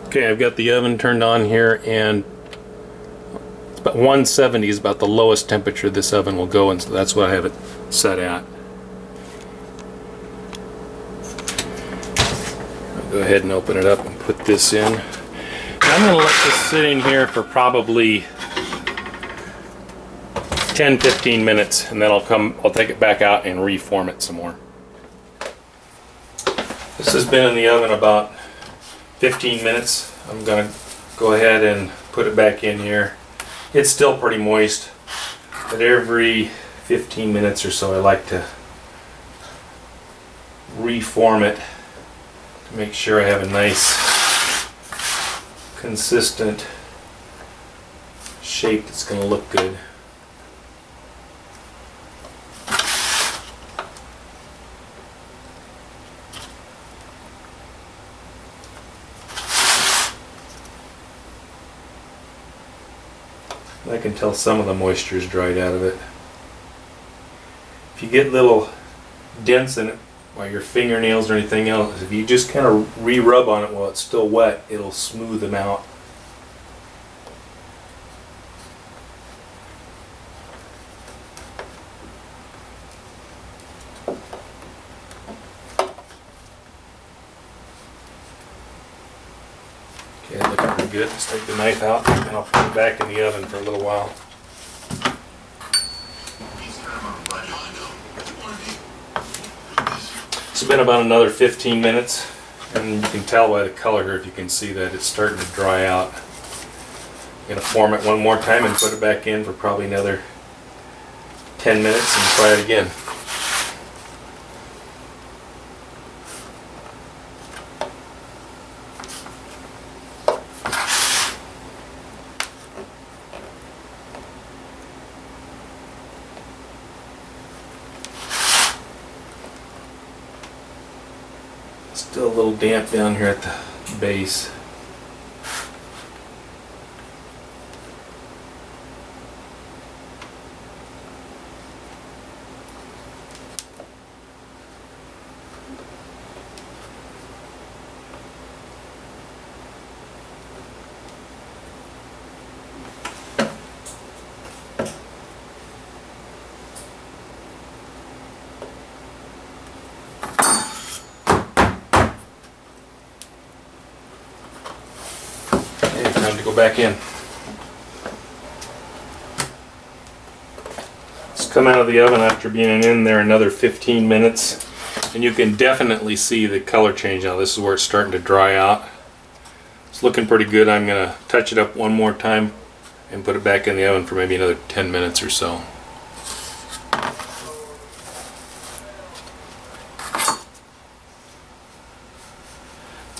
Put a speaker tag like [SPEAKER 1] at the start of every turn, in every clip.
[SPEAKER 1] Okay, I've got the oven turned on here, and it's about 170 is about the lowest temperature this oven will go, and so that's what I have it set at. I'll go ahead and open it up and put this in. And I'm going to let this sit in here for probably 10-15 minutes, and then I'll take it back out and reform it some more. This has been in the oven about 15 minutes. I'm going to go ahead and put it back in here. It's still pretty moist, but every 15 minutes or so I like to reform it to make sure I have a nice consistent shape that's going to look good. I can tell some of the moisture is dried out of it. If you get little dents in it by your fingernails or anything else, if you just kind of re-rub on it while it's still wet, it'll smooth them out. Okay, looking pretty good. Let's take the knife out and I'll put it back in the oven for a little while. It's been about another 15 minutes, and you can tell by the color here, if you can see that it's starting to dry out. I'm going to form it one more time and put it back in for probably another 10 minutes and try it again. Still a little damp down here at the base. Time to go back in. It's come out of the oven after being in there another 15 minutes, and you can definitely see the color change now. This is where it's starting to dry out. It's looking pretty good. I'm going to touch it up one more time and put it back in the oven for maybe another 10 minutes or so.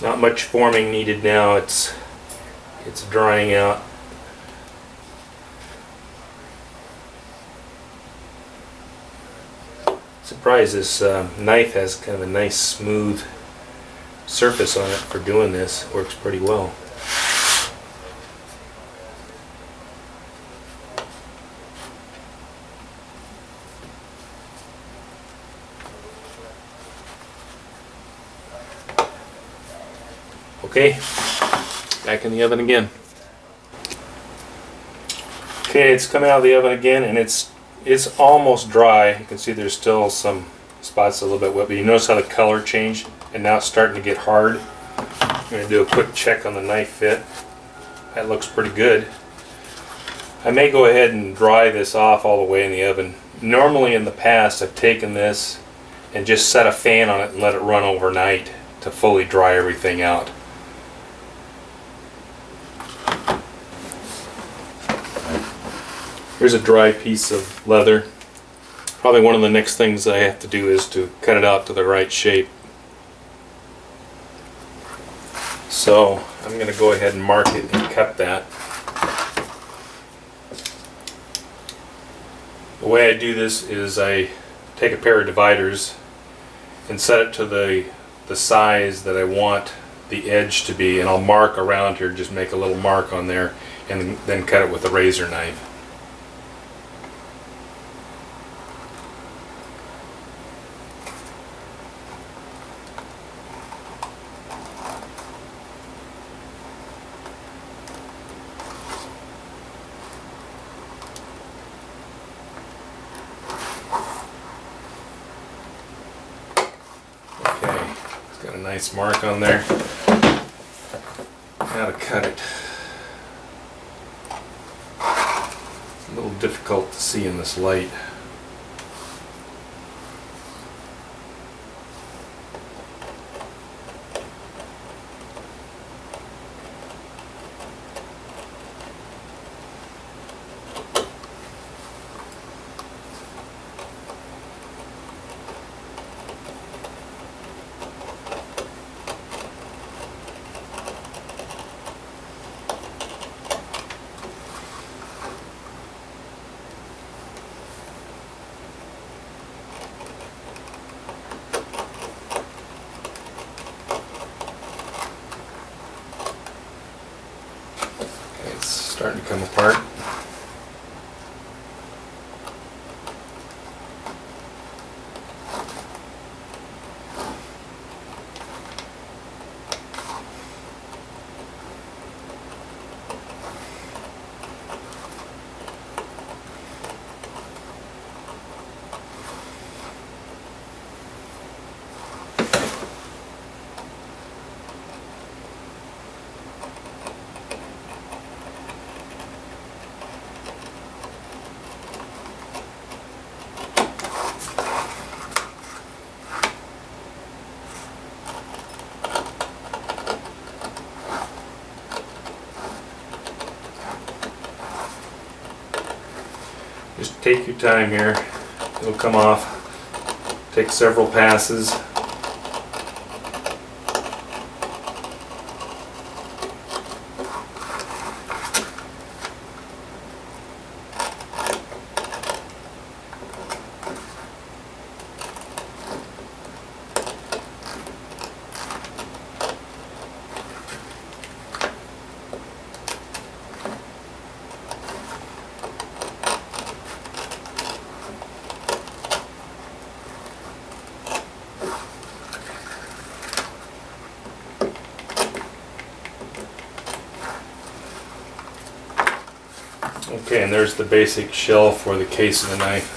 [SPEAKER 1] Not much forming needed now. It's drying out. Surprised this knife has kind of a nice smooth surface on it for doing this. Works pretty well. Okay, back in the oven again. Okay, it's coming out of the oven again, and it's almost dry. You can see there's still some spots a little bit wet, but you notice how the color changed, and now it's starting to get hard. I'm going to do a quick check on the knife fit. That looks pretty good. I may go ahead and dry this off all the way in the oven. Normally in the past I've taken this and just set a fan on it and let it run overnight to fully dry everything out. Here's a dry piece of leather. Probably one of the next things I have to do is to cut it out to the right shape. So I'm going to go ahead and mark it and cut that. The way I do this is I take a pair of dividers and set it to the size that I want the edge to be, and I'll mark around here, just make a little mark on there, and then cut it with a razor knife. a nice mark on there. Now to cut it. It's a little difficult to see in this light. Starting to come apart. Just take your time here. It'll come off. Take several passes. Okay, and there's the basic shell for the case of the knife.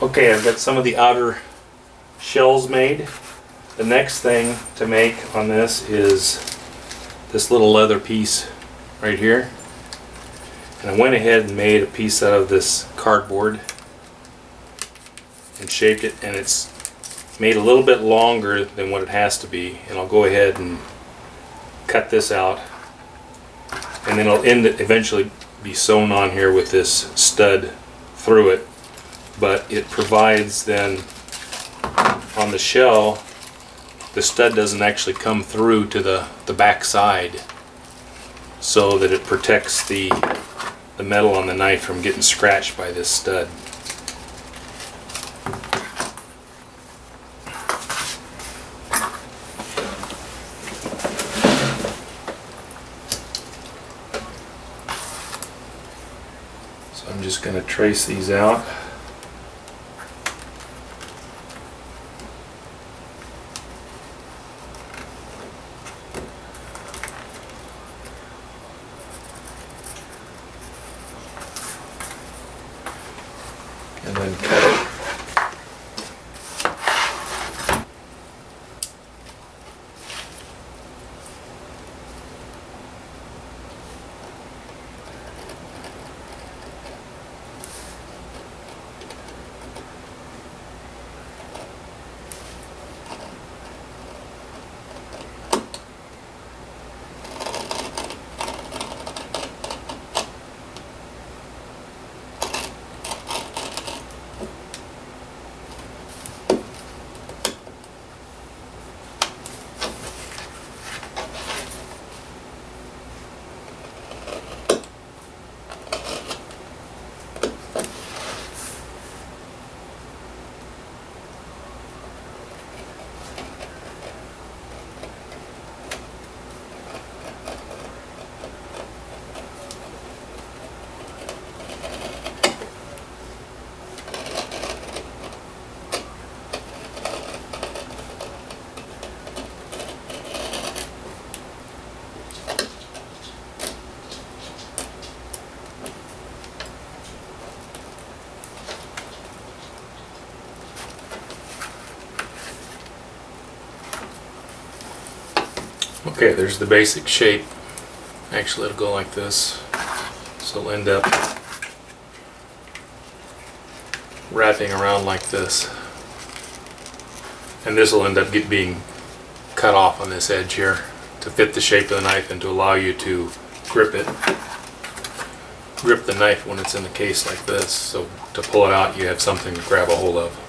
[SPEAKER 1] Okay, I've got some of the outer shells made. The next thing to make on this is this little leather piece right here. And I went ahead and made a piece out of this cardboard and shaped it, and it's made a little bit longer than what it has to be. And I'll go ahead and cut this out, and then it'll eventually be sewn on here with this stud through it. But it provides then on the shell, the stud doesn't actually come through to the back side, so that it protects the metal on the knife from getting scratched by this stud. So I'm just going to trace these out. And then cut it. Okay, there's the basic shape. Actually, it'll go like this. So it'll end up wrapping around like this. And this will end up being cut off on this edge here to fit the shape of the knife and to allow you to grip it. Grip the knife when it's in the case like this, so to pull it out you have something to grab a hold of.